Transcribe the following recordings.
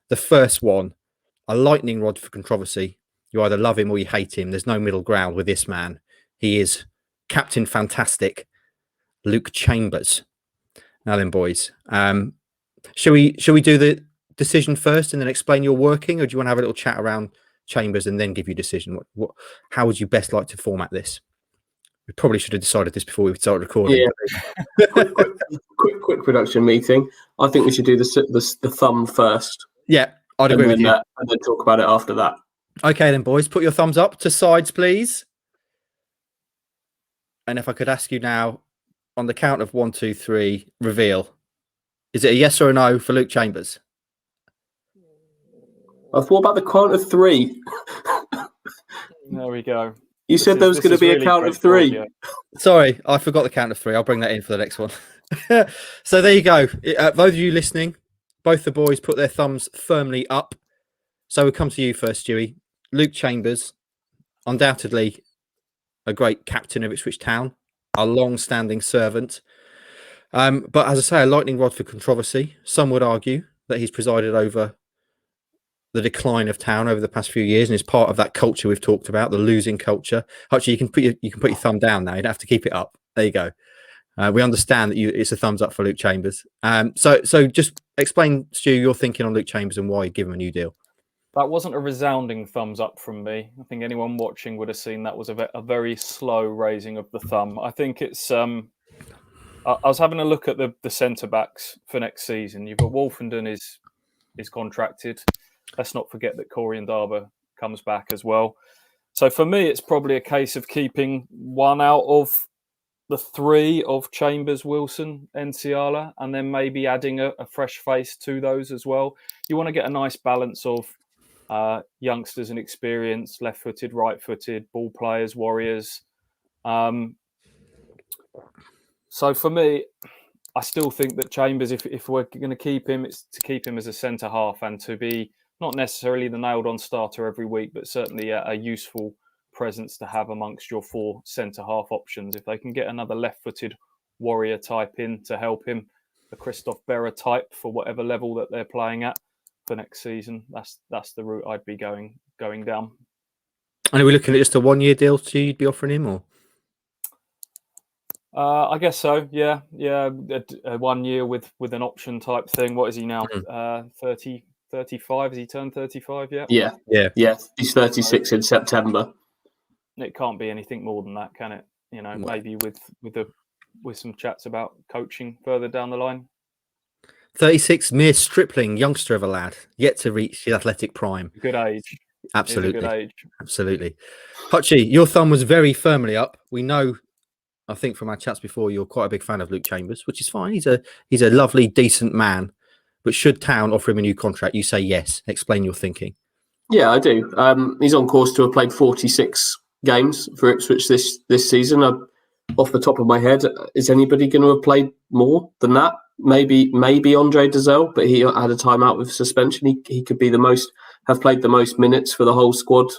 The first one, a lightning rod for controversy. You either love him or you hate him. There's no middle ground with this man. He is Captain Fantastic, Luke Chambers. Now then, boys, shall we do the decision first and then explain your working, or do you want to have a little chat around Chambers and then give your decision? How would you best like to format this? We probably should have decided this before we started recording. Yeah. quick production meeting. I think we should do the thumb first. Yeah, I'd agree with you. And then talk about it after that. Okay then, boys, put your thumbs up to sides, please. And if I could ask you now, on the count of 1, 2, 3, reveal. Is it a yes or a no for Luke Chambers? I thought about the count of 3. There we go. You said there was going to be a count of 3. Yeah. Sorry, I forgot the count of 3. I'll bring that in for the next one. So there you go. Those of you listening, both the boys put their thumbs firmly up. So we'll come to you first, Stewie. Luke Chambers, undoubtedly a great captain of Ipswich Town, a long-standing servant. But as I say, a lightning rod for controversy. Some would argue that he's presided over the decline of Town over the past few years and is part of that culture we've talked about, the losing culture. Actually, you can put your thumb down now. You don't have to keep it up. There you go. We understand that it's a thumbs up for Luke Chambers. So just explain, Stu, your thinking on Luke Chambers and why you give him a new deal. That wasn't a resounding thumbs up from me. I think anyone watching would have seen that was a very slow raising of the thumb. I think it's... I was having a look at the centre-backs for next season. You've got Wolfenden is contracted. Let's not forget that KOA and Darber comes back as well. So for me, it's probably a case of keeping one out of the 3 of Chambers, Wilson, Nsiala, and then maybe adding a fresh face to those as well. You want to get a nice balance of youngsters and experience, left-footed, right-footed, ball players, warriors. So for me, I still think that Chambers, if we're going to keep him, it's to keep him as a centre half and to be not necessarily the nailed-on starter every week, but certainly a useful presence to have amongst your 4 centre half options. If they can get another left-footed warrior type in to help him, a Christoph Berra type for whatever level that they're playing at for next season, that's the route I'd be going down. And are we looking at just a 1-year deal you'd be offering him, or? I guess so. Yeah. A 1 year with an option type thing. What is he now? 30, 35? Has he turned 35 yet? Yeah. He's 36 in September. It can't be anything more than that, can it? You know, maybe with some chats about coaching further down the line. 36, mere stripling, youngster of a lad, yet to reach his athletic prime. Good age. Absolutely. Good age. Absolutely. Hutchie, your thumb was very firmly up. We know, I think from our chats before, you're quite a big fan of Luke Chambers, which is fine. He's a lovely, decent man. But should Town offer him a new contract, you say yes. Explain your thinking. Yeah, I do. He's on course to have played 46 games for Ipswich this season. Off the top of my head, is anybody going to have played more than that? Maybe Andre Dazelle, but he had a timeout with suspension. He could be have played the most minutes for the whole squad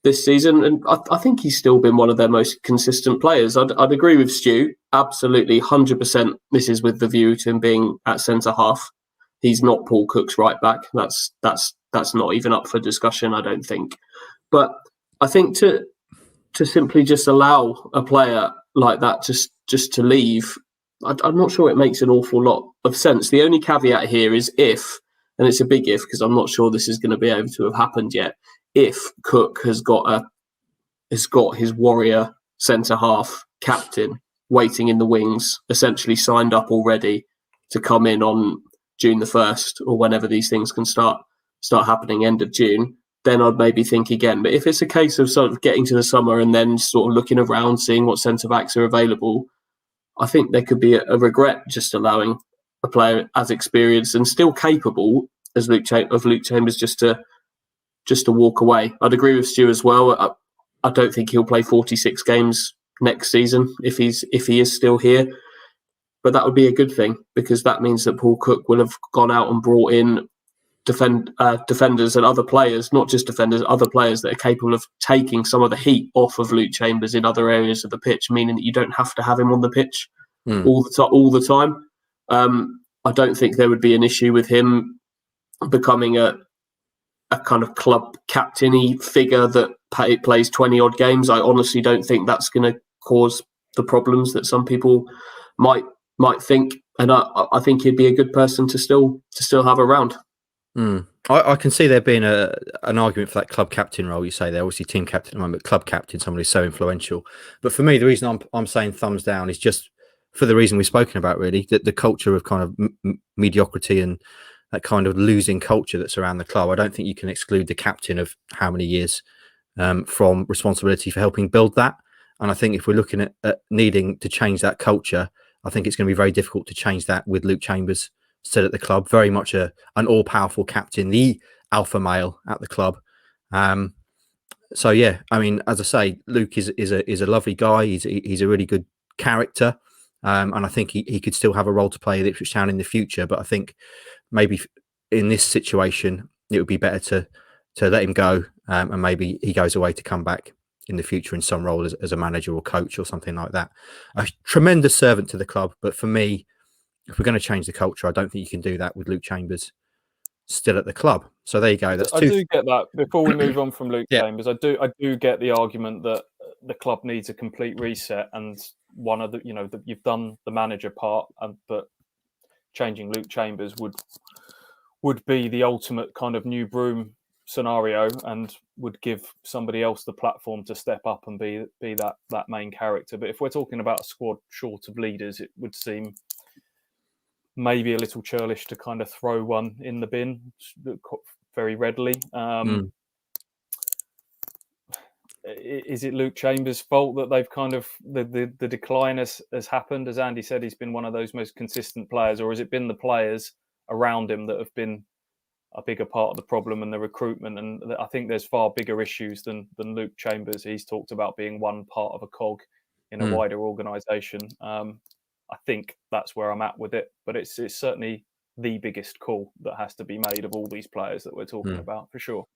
this season, and I think he's still been one of their most consistent players. I'd agree with Stu, absolutely, 100%. This is with the view to him being at centre half. He's not Paul Cook's right back. That's not even up for discussion, I don't think. But I think to simply just allow a player like that just to leave, I'm not sure it makes an awful lot of sense. The only caveat here is if, and it's a big if because I'm not sure this is going to be able to have happened yet, if Cook has got his warrior centre half captain waiting in the wings, essentially signed up already to come in on June the 1st or whenever these things can start happening, end of June, then I'd maybe think again. But if it's a case of sort of getting to the summer and then sort of looking around, seeing what centre backs are available, I think there could be a regret just allowing a player as experienced and still capable as Luke Chambers just to walk away. I'd agree with Stu as well. I don't think he'll play 46 games next season if he is still here. But that would be a good thing because that means that Paul Cook will have gone out and brought in defenders and other players, not just defenders, other players that are capable of taking some of the heat off of Luke Chambers in other areas of the pitch, meaning that you don't have to have him on the pitch all the time. I don't think there would be an issue with him becoming a kind of club captainy figure that plays 20 odd games. I honestly don't think that's going to cause the problems that some people might think. And I think he'd be a good person to still have around. I can see there being an argument for that club captain role. You say they're obviously team captain at the moment, but club captain, someone who's so influential. But for me, the reason I'm saying thumbs down is just for the reason we've spoken about, really, that the culture of kind of mediocrity and that kind of losing culture that's around the club. I don't think you can exclude the captain of how many years from responsibility for helping build that. And I think if we're looking at needing to change that culture, I think it's going to be very difficult to change that with Luke Chambers still at the club. Very much an all-powerful captain, the alpha male at the club. So yeah, I mean, as I say, Luke is a lovely guy. He's a really good character, and I think he could still have a role to play at Ipswich Town in the future. But I think maybe in this situation, it would be better to let him go, and maybe he goes away to come back in the future in some role as a manager or coach or something like that. A tremendous servant to the club, but for me, if we're going to change the culture, I don't think you can do that with Luke Chambers still at the club. So there you go. I do get that. Before we move on from Luke Chambers, I do get the argument that the club needs a complete reset, and one of the you've done the manager part, but changing Luke Chambers would be the ultimate kind of new broom scenario, and would give somebody else the platform to step up and be that main character. But if we're talking about a squad short of leaders, it would seem maybe a little churlish to kind of throw one in the bin very readily. Is it Luke Chambers' fault that they've kind of the decline has happened? As Andy said, he's been one of those most consistent players, or has it been the players around him that have been a bigger part of the problem and the recruitment? And I think there's far bigger issues than Luke Chambers. He's talked about being one part of a cog in a wider organisation. I think that's where I'm at with it, but it's certainly the biggest call that has to be made of all these players that we're talking about, for sure.